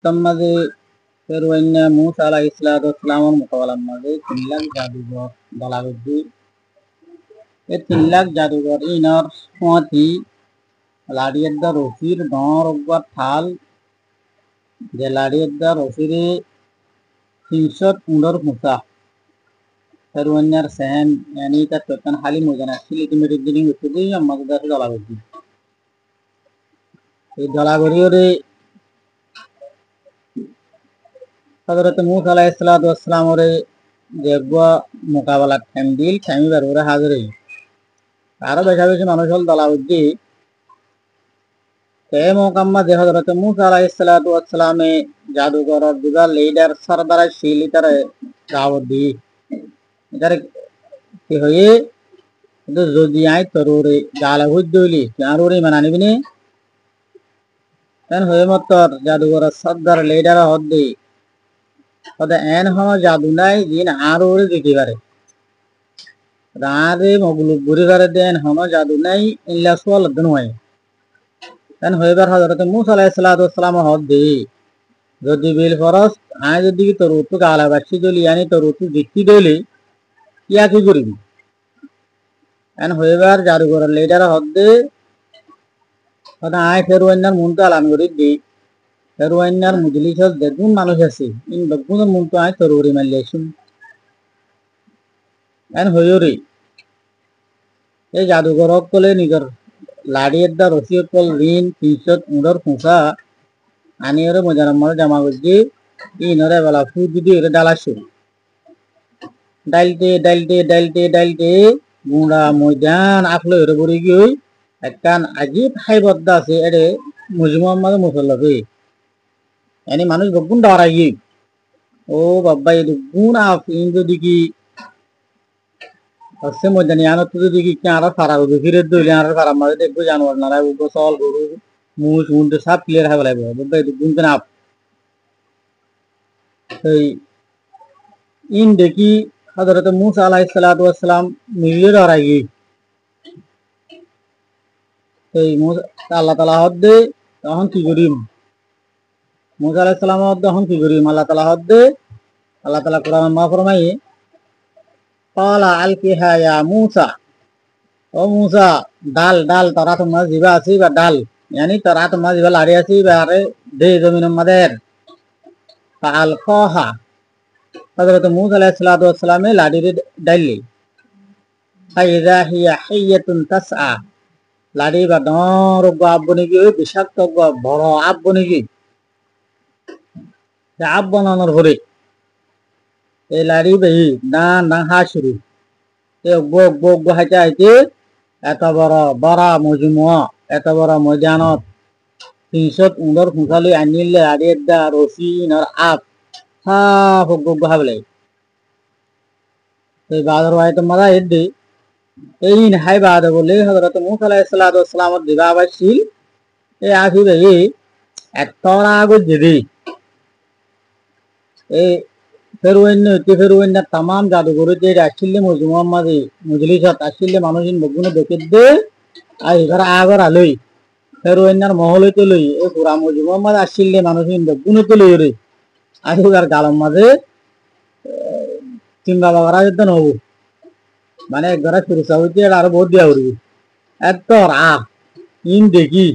তন্মাঝে ফেরওয়াইন্না মুসা আলাইহিস সালাতু ওয়াস সালামের মোকাবেলার মাঝে 3 লাখ জাদুঘর দলাবদ্ধি এই 3 লাখ জাদুঘর ইনর সোঁয়াতি লাড়িয়েদ্দা রসির ডর অব্বার ঠাল যে লাড়িয়েদ্দা রসিরে 315 মুসা ফেরওয়াইন্নার সেহেন यानी তার ততন হালি মোজানা সিলিটি মেডিক দিনিং উঠুদি আমাদের দাসে দলাবদ্ধি এই দলাগরিয়রে হযরত মুসা আলাইহিস সালাতু ওয়াস সালাম ওরে যেগবা মোকাবেলা ঠান্ডিল ঠামিবার ওরে হাজির হই আরো বেশি বেশি মানুষ হল দলাবদ্ধি তে মোকাম্মা যে হযরত মুসা আলাইহিস সালাতু ওয়াস সালামে জাদুঘরর দুগা লিডার সরদার শিলি তারে দাওয়াত দি এটারে কি হয়ে যদি আই তরুরে গালা হুদ্দুলি আরুরে মানানিবিনে তেন হয়ে মতর জাদুঘরর সরদার লিডার হদ্দি ওদে এন হন জাদু নাই জিন আরুরে দিতে পারে রারে মগলু বুড়ি করে দেন হন জাদু নাই ইল্লা সোয়াল দনওয়াই তেন হইবার হযরত মুসা আলাইহিস সালাতু ওয়াস সালাম হদ্দি যদি বিল ফরস আই যদি তোর উতু গালা বাসি দলি यानी তোর উতু দিতি দলি ইয়া কি করিবি এন হইবার জাদুঘর লিডার হদ্দি ওদা আই ফেরওয়াইনার মুনতা আলান করি দি ফেরওয়াইনার মজলিসত দেখুন মানুষ আছে ইন বেগুনের মুনতা আই তোর উরি মারলেছুন এন হইরি এই জাদুঘর কলে নিজর লাড়িয়েদ্দা রসিয়ত কল ঋণ 315 ফুসা আনিয়রে মজারাম্মর জামা গজি ইনরে বেলা ফু যদি এর ডালাসু ডাইলতে ডাইলতে ডাইলতে ডাইলতে গুঁড়া ময়দান আফলে এর বড়ি গই একখান আজিব হাইবদ্দা আছে এরে মুজমুহাম্মদ মুসল্লফি यानी মানুষ বগুন ডরাই গই ও বাবা এই গুণ আফ ইন যদি কি আসছে ময়দানি আনো তো যদি কি আর ফারা হবে ফিরে দইলে আর ফারা মাঝে দেখবো জানোয়ার না রাই উগো সল গরু মুজ মুন্ডে সব ক্লিয়ার হবে লাগবে বাবা এই গুণ কেন আপ এই ইন দেখি হযরত মুসা আলাইহিস সালাতু ওয়াস সালাম মিলিয়ে ডরাই গই এই মুসা আল্লাহ তাআলা হদ্দে তখন কি করিম মুসা আলাইহিস সালাম হদ্দে তখন কি করিম আল্লাহ তাআলা হদ্দে আল্লাহ তাআলা কোরআন মা ফরমাই ক্বালা আলকিহা ইয়া মুসা ও মুসা ডাল ডাল তারা তোমার জিবা আছি বা ডাল यानी তারা তোমার জিবা লাড়ি আছি বা আরে দে জমিনের মাদের ফাআলকাহা হযরত মুসা আলাইহিস সালাতু ওয়াস সালামে লাড়িরে ডাইলি ফাইযা হিয়া হাইয়াতুন তাসআ লাড়ি বা ডর আপ বনে গিয়ে বিষাক্ত বড় আপ বনে গিয়ে আপ বানানোর পরে এই লাড়ি বেহি না না হা শুরু এ গোগ গোগ হাইতে হাইতে এত বড় বড় মজমুয়া এত বড় ময়দানত 315 ফুসালি আনিলে লাড়িয়েদ্দা রসি নর আপ হা গোগ গোগ হাবলে এই বাদর ওয়াই তো মারা এদ্দি এই হাই বাদ বলে হযরত মুসা আলাইহিস সালাতু ওয়াস সালাম দিবা বাসিল এ আফি বেহি এতরা গো দিদি এই ফেরওয়াইন্না तमाम জাদুঘর যে আসলে মুজমুহাম্মদ মজলিসত আসলে মানুষিন বগুনে দেখে দে আর এবার আগর আলই ফেরওয়াইন্নার মহলে তো লই এ পুরা মুজমুহাম্মদ আসলে মানুষিন বগুনে তো লই রে আর এবার গালম মাঝে চিন্তা বাগরা যেতে নব মানে একবার শুরু হইতে আর বহুত দিয়া উড়বি এত রা ইন দেখি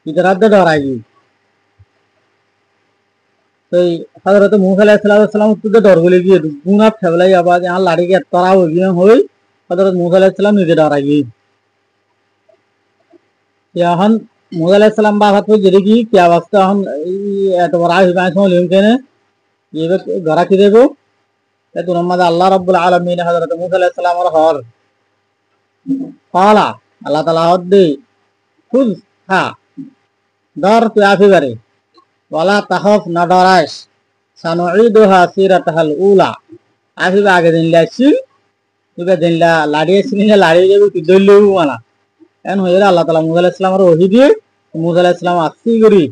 ইতরাতে ডরাই तो हजरत मूसा अलैहि सलाम तुझे डर बोले कि गुना फैलाई आवाज यहाँ लाड़ी के तरा हो गया हो हजरत मूसा अलैहि सलाम निजे डर आई यहाँ मूसा अलैहि सलाम बात हो जरी की क्या वास्ता हम एतबारा ही बात हो लेकिन ये वे घरा की देखो ये तो नमाज अल्लाह रब्बुल आलमीन हजरत मूसा अलैहि सलाम और हर पाला अल्लाह ताला हद्दे खुद हा डर तो आफी करे वाला तहफ न डराइस सानुईदुहा सीरतहल उला आफी आगे दिन लाइसिल इबे दिन ला लाड़ी सिने लाड़ी जेबो कि दल्लु माना एन होइरा अल्लाह ताआला मूसा अलैहिस सलाम रो ओही दिए मूसा अलैहिस सलाम आसी करी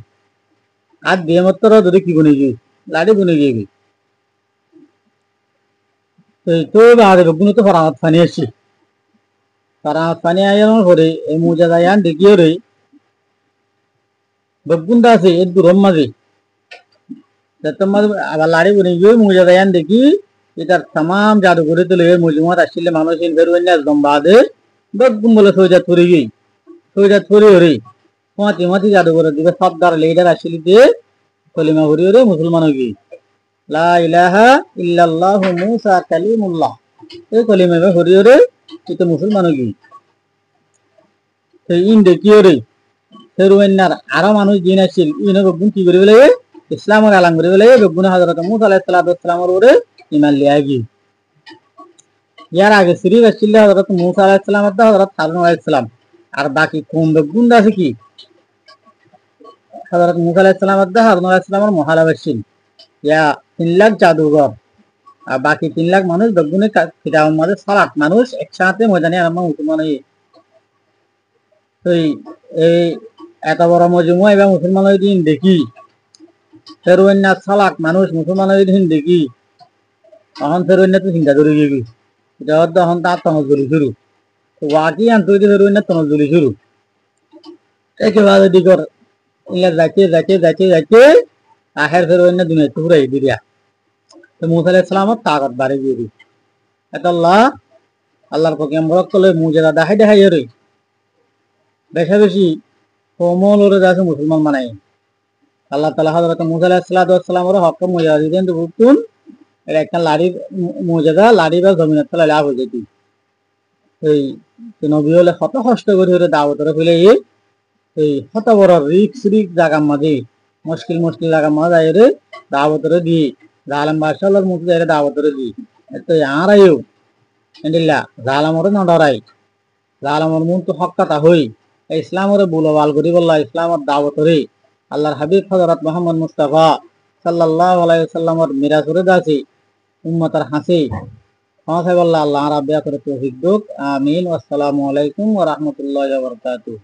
आज दे मतर धरे कि बने गई लाड़ी बने गई तो बादे बगुन तो फरामत फानी आसी फरामत फानी आयानो करे ए मुजादा यान देखियो रे बगुंदा से एक दुरम माजे তোমার আবার লাড়ি বনে গিয়ে মুজা দেয়ান দেখি এটার তাম জাদু করে তুলে মজুমাত আসলে মানুষ বেরোয় একদম বাদে বেগুম বলে সৈজাত পরি হরি মাতি মাতি জাদু করে দিবে সর্দার লিডার আসলে দিয়ে কলিমা হরি হরে মুসলমান হই লা ইলাহা ইল্লাল্লাহু মুসা কালিমুল্লাহ এই কলিমা হরি হরে এটা মুসলমান হই সেই ইন দেখি হরে সেরুয়েন্নার আরো মানুষ জিন আসছিল ইনে বেগুন কি করে বলে ইসলামের আলাম করে বলে বেগুন হযরত মুসা আলাইহিস সালামের উপরে ঈমান লিয়া গি ইয়ার আগে সিরিজ আসছিল হযরত মুসা আলাইহিস সালাম আর হযরত হারুন আলাইহিস সালাম আর বাকি কোন বেগুন আছে কি হযরত মুসা আলাইহিস সালাম আর হারুন আলাইহিস সালামের মহালাবাসিন ইয়া 3 লাখ জাদুঘর আর বাকি 3 লাখ মানুষ বেগুনে ফিরাউন মাঝে 7 মানুষ একসাথে ময়দানে আর মুসলমান হয়ে এই এত বড় মজমুয়া এবং মুসলমানের দিন দেখি ফেরোয়েন্না সালাক মানুষ মুসলমানের দিন দেখি তখন ফেরোয়েন্না তো চিন্তা করে গিয়ে তখন তার তনজুলি শুরু ওয়াকি আন্তরিক ফেরোয়েন্না তনজুলি শুরু একেবারে দিকর ইংলা যাইতে যাইতে যাইতে যাইতে আখের ফেরোয়েন্না দুনিয়া পুরাই দিরিয়া তো মুসা আলাইহিস সালামত তাকত বাড়ি দিয়ে দি এত আল্লাহর পক্ষে আমরক কলে মুজেদা দেখাই দেখাই রে বেশা বেশি কোমল ওরে যাচ্ছে মুসলমান মানাই আল্লাহ তাআলা হযরত মুসা আলাইহিস সালামের হক মর্যাদা দিতেন বুকুন এর একটা লাড়ির মর্যাদা লাড়ি বা জমিনের তলায় লাভ হয়ে যেত এই নবী হলে কত কষ্ট করে দাওয়াতের ফেলে এই কত বড় রিক্স জায়গার মাঝে মুশকিল জায়গার মাঝে রে দাওয়াতের দি জালাম বাদশাহর মুখে যাই দাওয়াতের দি এত আরাইও এন্ডিল্লা জালামরে না ডরাই জালামর মন তো হক কথা হই ইসলামের বুলওয়াল করি বললা ইসলামের দাওয়াতরে আল্লাহর হাবিব হযরত মুহাম্মদ মুস্তাফা সাল্লাল্লাহু আলাইহি ওয়াসাল্লামের মিরাজ করে দাসি উম্মতের হাসি হাসাই বললা আল্লাহ রাব্বিয়া করে তৌফিক দুক আমিন ওয়া আসসালামু আলাইকুম ওয়া রাহমাতুল্লাহি ওয়া বারাকাতুহু